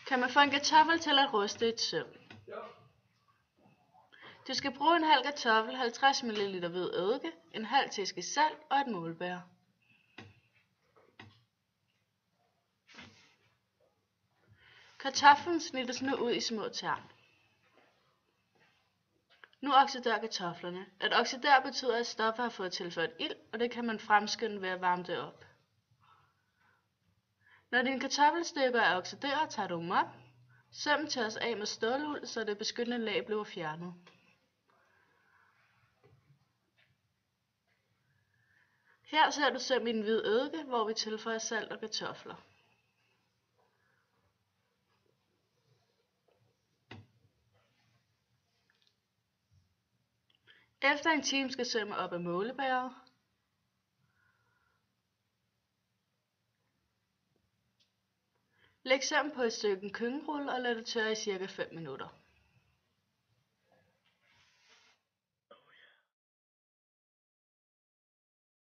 Kan man få en kartoffel til at ruste i et søm? Du skal bruge en halv kartoffel, 50 ml hvid eddike, en halv teske salt og et målbær. Kartoflen snittes nu ud i små tern. Nu oxiderer kartoflerne. At oxidere betyder, at stoffet har fået tilført ild, og det kan man fremskynde ved at varme det op. Når dine kartoffelstykker er oxideret, tager du dem op. Sømmen tørres af med ståluld, så det beskyttende lag bliver fjernet. Her ser du søm i den hvide eddike, hvor vi tilføjer salt og kartofler. Efter en time skal sømmet op af målebæret. Læg søm på et stykke kyngerulle og lad det tørre i ca. 5 minutter.